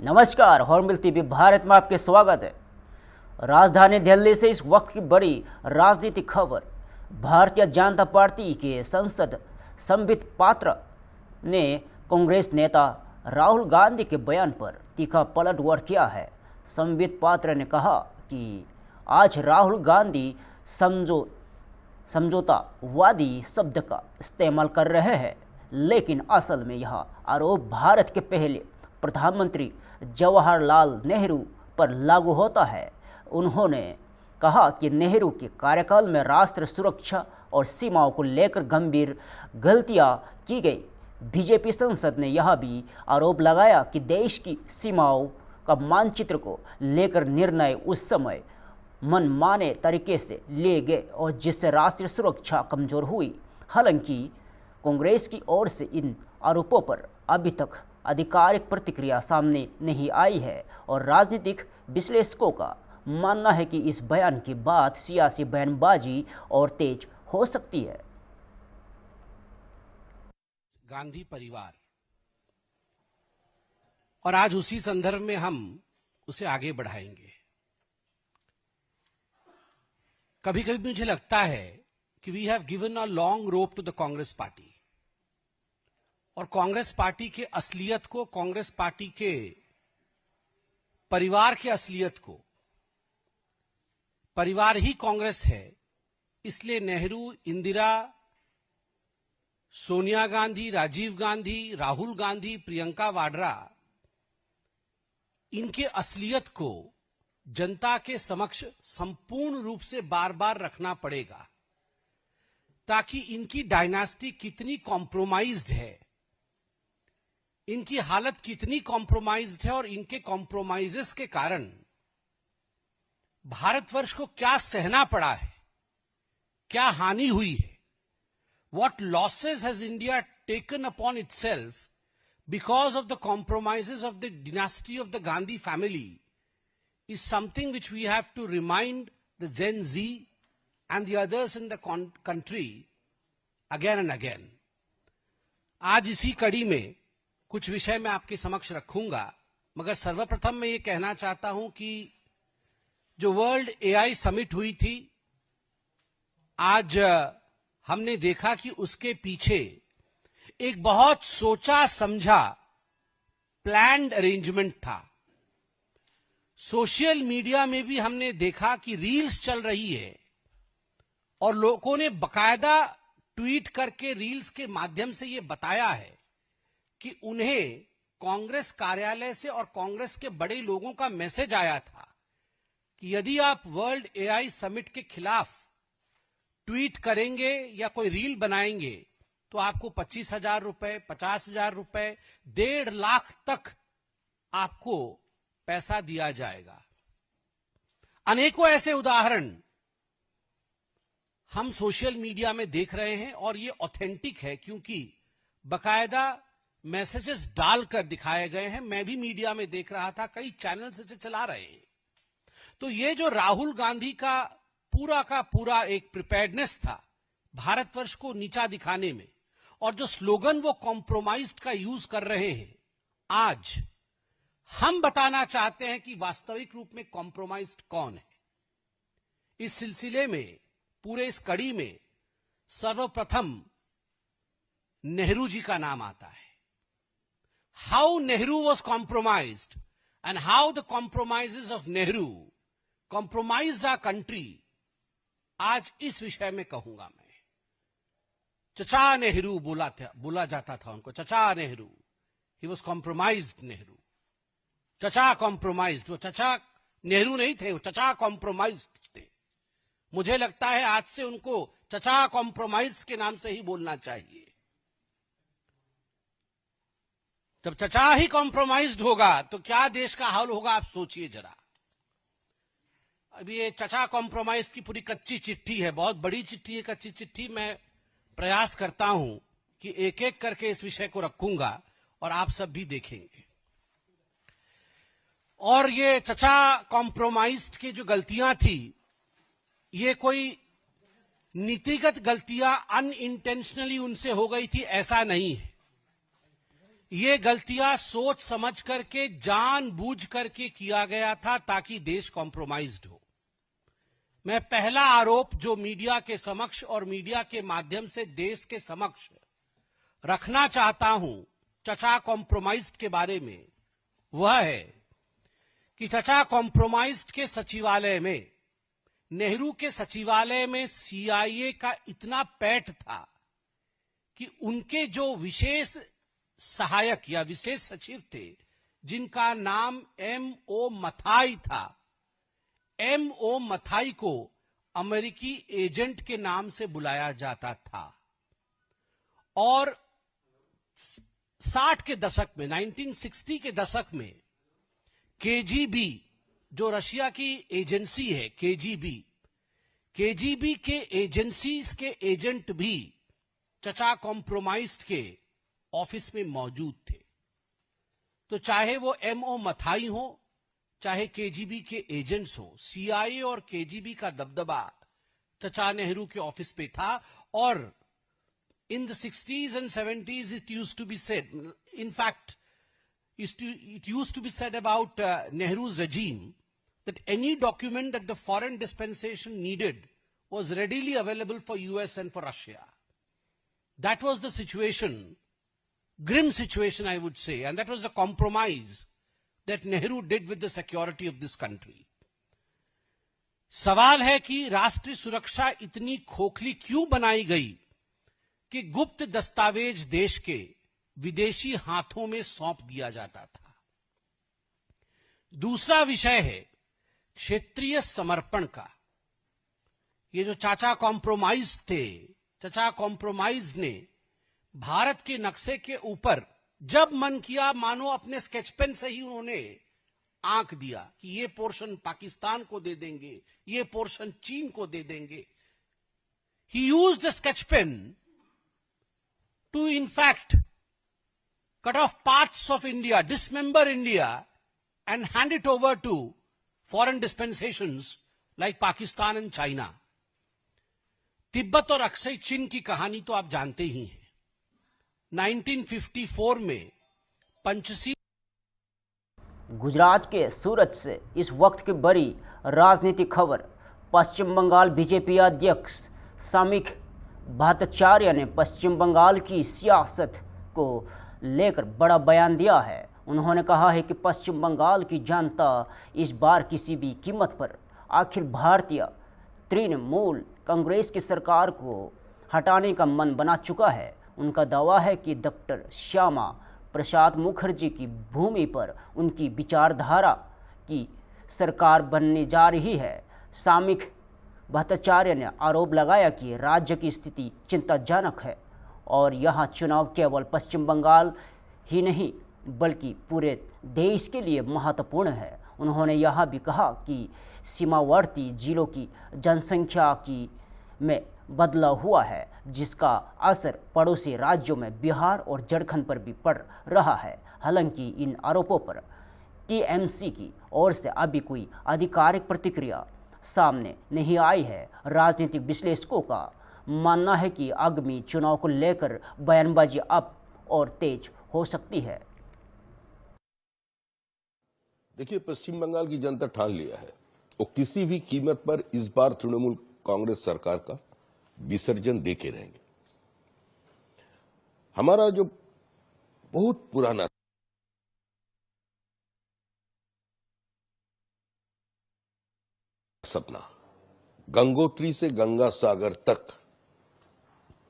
नमस्कार, hornbill TV Bharat में आपके स्वागत है। राजधानी दिल्ली से इस वक्त की बड़ी राजनीतिक खबर। भारतीय जनता पार्टी के सांसद संबित पात्रा ने कांग्रेस नेता राहुल गांधी के बयान पर तीखा पलटवार किया है। संबित पात्रा ने कहा कि आज राहुल गांधी समझौतावादी शब्द का इस्तेमाल कर रहे हैं, लेकिन असल में यह आरोप भारत के पहले प्रधानमंत्री जवाहरलाल नेहरू पर लागू होता है। उन्होंने कहा कि नेहरू के कार्यकाल में राष्ट्र सुरक्षा और सीमाओं को लेकर गंभीर गलतियां की गई। बीजेपी सांसद ने यह भी आरोप लगाया कि देश की सीमाओं का मानचित्र को लेकर निर्णय उस समय मनमाने तरीके से लिए गए और जिससे राष्ट्रीय सुरक्षा कमजोर हुई। हालांकि कांग्रेस की ओर से इन आरोपों पर अभी तक आधिकारिक प्रतिक्रिया सामने नहीं आई है और राजनीतिक विश्लेषकों का मानना है कि इस बयान के बाद सियासी बयानबाजी और तेज हो सकती है। गांधी परिवार, और आज उसी संदर्भ में हम उसे आगे बढ़ाएंगे। कभी कभी मुझे लगता है कि we have given a long rope to the Congress party, और कांग्रेस पार्टी के असलियत को, कांग्रेस पार्टी के परिवार के असलियत को, परिवार ही कांग्रेस है, इसलिए नेहरू, इंदिरा, सोनिया गांधी, राजीव गांधी, राहुल गांधी, प्रियंका वाड्रा, इनके असलियत को जनता के समक्ष संपूर्ण रूप से बार बार रखना पड़ेगा, ताकि इनकी डायनास्टी कितनी कॉम्प्रोमाइज्ड है, इनकी हालत कितनी कॉम्प्रोमाइज्ड है और इनके कॉम्प्रोमाइजेस के कारण भारतवर्ष को क्या सहना पड़ा है, क्या हानि हुई है, what losses has India taken upon itself because of the compromises of the dynasty of the Gandhi family is something which we have to remind the Gen Z and the others in the country again and again. आज इसी कड़ी में कुछ विषय मैं आपके समक्ष रखूंगा, मगर सर्वप्रथम मैं ये कहना चाहता हूं कि जो वर्ल्ड एआई समिट हुई थी, आज हमने देखा कि उसके पीछे एक बहुत सोचा समझा प्लान्ड अरेंजमेंट था। सोशल मीडिया में भी हमने देखा कि रील्स चल रही है और लोगों ने बकायदा ट्वीट करके रील्स के माध्यम से यह बताया है कि उन्हें कांग्रेस कार्यालय से और कांग्रेस के बड़े लोगों का मैसेज आया था कि यदि आप वर्ल्ड एआई समिट के खिलाफ ट्वीट करेंगे या कोई रील बनाएंगे तो आपको 25,000 रुपए, 50,000 रुपए, 1.5 लाख तक आपको पैसा दिया जाएगा। अनेकों ऐसे उदाहरण हम सोशल मीडिया में देख रहे हैं और ये ऑथेंटिक है, क्योंकि बकायदा मैसेजेस डालकर दिखाए गए हैं। मैं भी मीडिया में देख रहा था, कई चैनल्स इसे चला रहे हैं। तो ये जो राहुल गांधी का पूरा एक प्रिपेयर्डनेस था भारतवर्ष को नीचा दिखाने में, और जो स्लोगन वो कॉम्प्रोमाइज्ड का यूज कर रहे हैं, आज हम बताना चाहते हैं कि वास्तविक रूप में कॉम्प्रोमाइज्ड कौन है। इस सिलसिले में, पूरे इस कड़ी में सर्वप्रथम नेहरू जी का नाम आता है। How Nehru was compromised and how the compromises of Nehru compromised our country, आज इस विषय में कहूंगा मैं। चचा नेहरू बोला जाता था उनको, चचा Nehru, he was compromised Nehru, चचा कॉम्प्रोमाइज्ड। वो चचा नेहरू नहीं थे, वो चचा कॉम्प्रोमाइज्ड थे। मुझे लगता है आज से उनको चचा कॉम्प्रोमाइज्ड के नाम से ही बोलना चाहिए। जब चचा ही कॉम्प्रोमाइज्ड होगा तो क्या देश का हाल होगा, आप सोचिए जरा। अभी ये चचा कॉम्प्रोमाइज की पूरी कच्ची चिट्ठी है, बहुत बड़ी चिट्ठी है, कच्ची चिट्ठी। मैं प्रयास करता हूं कि एक एक करके इस विषय को रखूंगा और आप सब भी देखेंगे। और ये चचा कॉम्प्रोमाइज की जो गलतियां थी, ये कोई नीतिगत गलतियां अनइंटेंशनली उनसे हो गई थी, ऐसा नहीं है। ये गलतियां सोच समझ करके जानबूझ करके किया गया था ताकि देश कॉम्प्रोमाइज्ड हो। मैं पहला आरोप जो मीडिया के समक्ष और मीडिया के माध्यम से देश के समक्ष रखना चाहता हूं चचा कॉम्प्रोमाइज्ड के बारे में, वह है कि चचा कॉम्प्रोमाइज्ड के सचिवालय में, नेहरू के सचिवालय में सीआईए का इतना पैठ था कि उनके जो विशेष सहायक या विशेष सचिव थे, जिनका नाम M.O. मथाई था, M.O. मथाई को अमेरिकी एजेंट के नाम से बुलाया जाता था। और 60 के दशक में, 1960 के दशक में केजीबी, जो रशिया की एजेंसी है, केजीबी के एजेंसीज के एजेंट भी चचा कॉम्प्रोमाइज्ड के ऑफिस में मौजूद थे। तो चाहे वो M.O. मथाई हो, चाहे केजीबी के एजेंट्स हो, सीआईए और केजीबी का दबदबा चचा नेहरू के ऑफिस पे था। और in the 60s and 70s it used to be said, in fact it used to be said about Nehru's regime that any document that the foreign dispensation needed was readily available for US and for Russia. That was the situation, grim situation I would say, and that was the compromise that Nehru did with the security of this country. सवाल है कि राष्ट्रीय सुरक्षा इतनी खोखली क्यों बनाई गई कि गुप्त दस्तावेज देश के विदेशी हाथों में सौंप दिया जाता था। दूसरा विषय है क्षेत्रीय समर्पण का। ये जो चाचा कॉम्प्रोमाइज थे, चाचा कॉम्प्रोमाइज ने भारत के नक्शे के ऊपर जब मन किया मानो अपने स्केच पेन से ही उन्होंने आंक दिया कि ये पोर्शन पाकिस्तान को दे देंगे, ये पोर्शन चीन को दे देंगे। He used the sketch pen to in fact cut off parts of India, dismember India and hand it over to foreign dispensations like Pakistan and China. Tibet और अक्सई चीन की कहानी तो आप जानते ही हैं। 1954 में पंचशील गुजरात के सूरत से इस वक्त की बड़ी राजनीतिक खबर। पश्चिम बंगाल बीजेपी अध्यक्ष सामिक भट्टाचार्य ने पश्चिम बंगाल की सियासत को लेकर बड़ा बयान दिया है। उन्होंने कहा है कि पश्चिम बंगाल की जनता इस बार किसी भी कीमत पर अखिल भारतीय तृणमूल कांग्रेस की सरकार को हटाने का मन बना चुका है। उनका दावा है कि डॉक्टर श्यामा प्रसाद मुखर्जी की भूमि पर उनकी विचारधारा की सरकार बनने जा रही है। सामिक भट्टाचार्य ने आरोप लगाया कि राज्य की स्थिति चिंताजनक है और यहां चुनाव केवल पश्चिम बंगाल ही नहीं बल्कि पूरे देश के लिए महत्वपूर्ण है। उन्होंने यह भी कहा कि सीमावर्ती जिलों की जनसंख्या की में बदलाव हुआ है, जिसका असर पड़ोसी राज्यों में बिहार और झारखंड पर भी पड़ रहा है। हालांकि इन आरोपों पर टीएमसी की ओर से अभी कोई आधिकारिक प्रतिक्रिया सामने नहीं आई है। राजनीतिक विश्लेषकों का मानना है कि आगामी चुनाव को लेकर बयानबाजी अब और तेज हो सकती है। देखिए, पश्चिम बंगाल की जनता ठान लिया है वो किसी भी कीमत पर इस बार तृणमूल कांग्रेस सरकार का विसर्जन दे के रहेंगे। हमारा जो बहुत पुराना सपना, गंगोत्री से गंगा सागर तक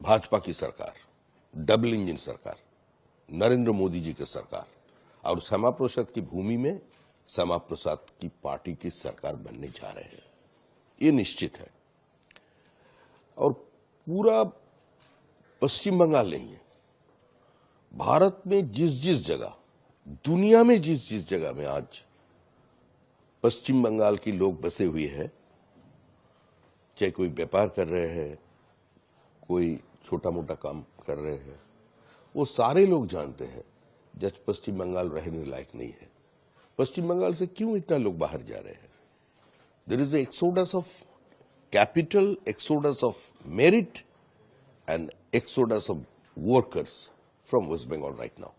भाजपा की सरकार, डबल इंजन सरकार, नरेंद्र मोदी जी की सरकार और श्यामा प्रसाद की भूमि में श्यामा प्रसाद की पार्टी की सरकार बनने जा रहे हैं, ये निश्चित है। और पूरा पश्चिम बंगाल नहीं है, भारत में जिस जिस जगह, दुनिया में जिस जिस जगह में आज पश्चिम बंगाल के लोग बसे हुए हैं, चाहे कोई व्यापार कर रहे हैं, कोई छोटा मोटा काम कर रहे हैं, वो सारे लोग जानते हैं जब पश्चिम बंगाल रहने लायक नहीं है। पश्चिम बंगाल से क्यों इतना लोग बाहर जा रहे हैं? There is exodus of capital, exodus of merit and exodus of workers from West Bengal right now.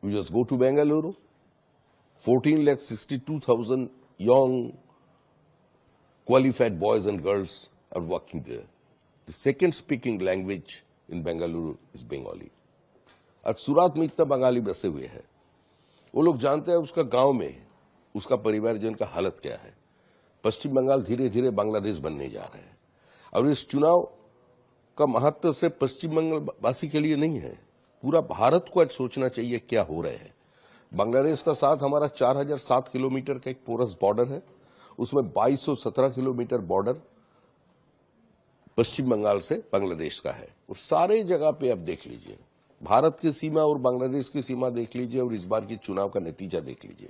You just go to Bengaluru, 14,62,000 young, qualified boys and girls are working there. The second speaking language in Bengaluru is Bengali. और सूरत में इतना बंगाली बसे हुए हैं, वो लोग जानते हैं उसका गांव में उसका परिवारजन का हालत क्या है। पश्चिम बंगाल धीरे धीरे बांग्लादेश बनने जा रहा है और इस चुनाव का महत्व सिर्फ पश्चिम बंगाल वासी के लिए नहीं है, पूरा भारत को आज सोचना चाहिए क्या हो रहा है। बांग्लादेश का साथ हमारा 4007 किलोमीटर का एक पोरस बॉर्डर है, उसमें 2217 किलोमीटर बॉर्डर पश्चिम बंगाल से बांग्लादेश का है। और सारे जगह पे आप देख लीजिए, भारत की सीमा और बांग्लादेश की सीमा देख लीजिए और इस बार के चुनाव का नतीजा देख लीजिए,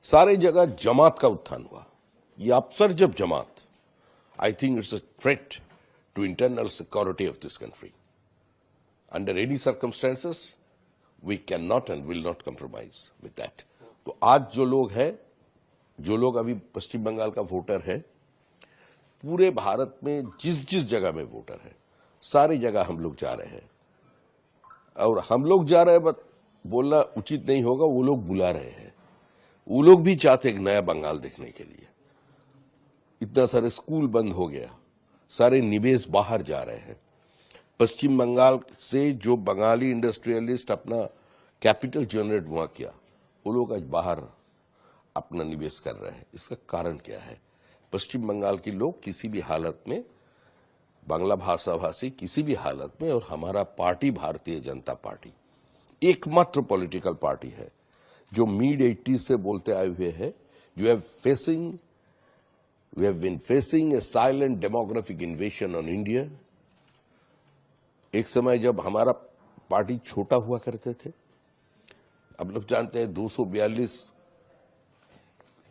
सारे जगह जमात का उत्थान हुआ। ये अफसर जब जमात, I think it's a threat to internal security of this country. Under any circumstances we can not and will not compromise with that. तो आज जो लोग अभी पश्चिम बंगाल का वोटर है, पूरे भारत में जिस जिस जगह में वोटर है, सारी जगह हम लोग जा रहे हैं। और हम लोग जा रहे हैं, बट बोलना उचित नहीं होगा, वो लोग बुला रहे हैं। वो लोग भी चाहते एक नया बंगाल देखने के लिए। इतना सारे स्कूल बंद हो गया, सारे निवेश बाहर जा रहे हैं। पश्चिम बंगाल से जो बंगाली इंडस्ट्रियलिस्ट अपना कैपिटल जनरेट वहां किया, वो लोग आज बाहर अपना निवेश कर रहे हैं। इसका कारण क्या है? पश्चिम बंगाल के लोग किसी भी हालत में, बांग्ला भाषा भाषी किसी भी हालत में, और हमारा पार्टी भारतीय जनता पार्टी एकमात्र पॉलिटिकल पार्टी है जो मिड 80s से बोलते आए हुए है, we have been facing a silent demographic invasion on India. एक समय जब हमारा पार्टी छोटा हुआ करते थे, अब लोग जानते हैं 242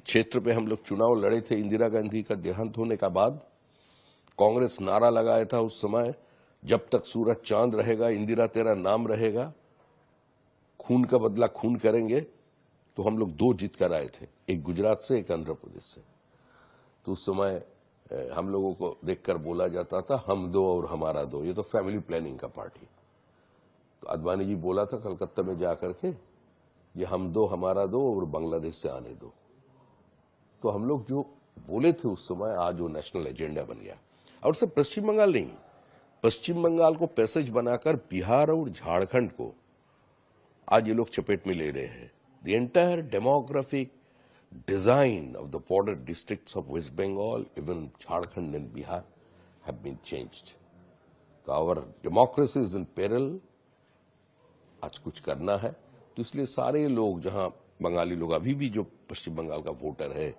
क्षेत्र पे हम लोग चुनाव लड़े थे। इंदिरा गांधी का देहांत होने का बाद कांग्रेस नारा लगाया था उस समय, जब तक सूरज चांद रहेगा इंदिरा तेरा नाम रहेगा, खून का बदला खून करेंगे। तो हम लोग 2 जीत कर आए थे, एक गुजरात से, एक आंध्र प्रदेश से। तो उस समय हम लोगों को देखकर बोला जाता था हम 2 और हमारा 2, ये तो फैमिली प्लानिंग का पार्टी। तो अडवाणी जी बोला था कलकत्ता में जाकर के, ये हम 2 हमारा 2 और बांग्लादेश से आने दो। तो हम लोग जो बोले थे उस समय, आज वो नेशनल एजेंडा बन गया। और सिर्फ पश्चिम बंगाल नहीं, पश्चिम बंगाल को पैसेज बनाकर बिहार और झारखंड को आज ये लोग चपेट में ले रहे हैं। The entire demographic design of the border districts of West Bengal, even Jharkhand and Bihar have been changed. तो our democracy is in peril. आज कुछ करना है, तो इसलिए सारे लोग, जहां बंगाली लोग अभी भी जो पश्चिम बंगाल का वोटर है,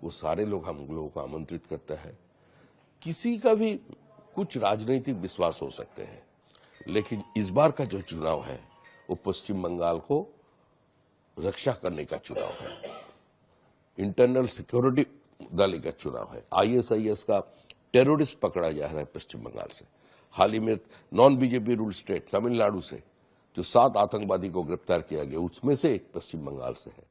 वो सारे लोग हम लोगों को आमंत्रित करता है। किसी का भी कुछ राजनीतिक विश्वास हो सकते हैं, लेकिन इस बार का जो चुनाव है वो पश्चिम बंगाल को रक्षा करने का चुनाव है, इंटरनल सिक्योरिटी दिलाने का चुनाव है। ISIS का टेररिस्ट पकड़ा जा रहा है पश्चिम बंगाल से। हाल ही में non BJP rule state Tamil Nadu से जो 7 आतंकवादी को गिरफ्तार किया गया, उसमें से एक पश्चिम बंगाल से है।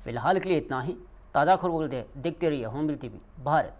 फिलहाल के लिए इतना ही। ताज़ा खबरों के लिए देखते रहिए होमबिल TV भारत।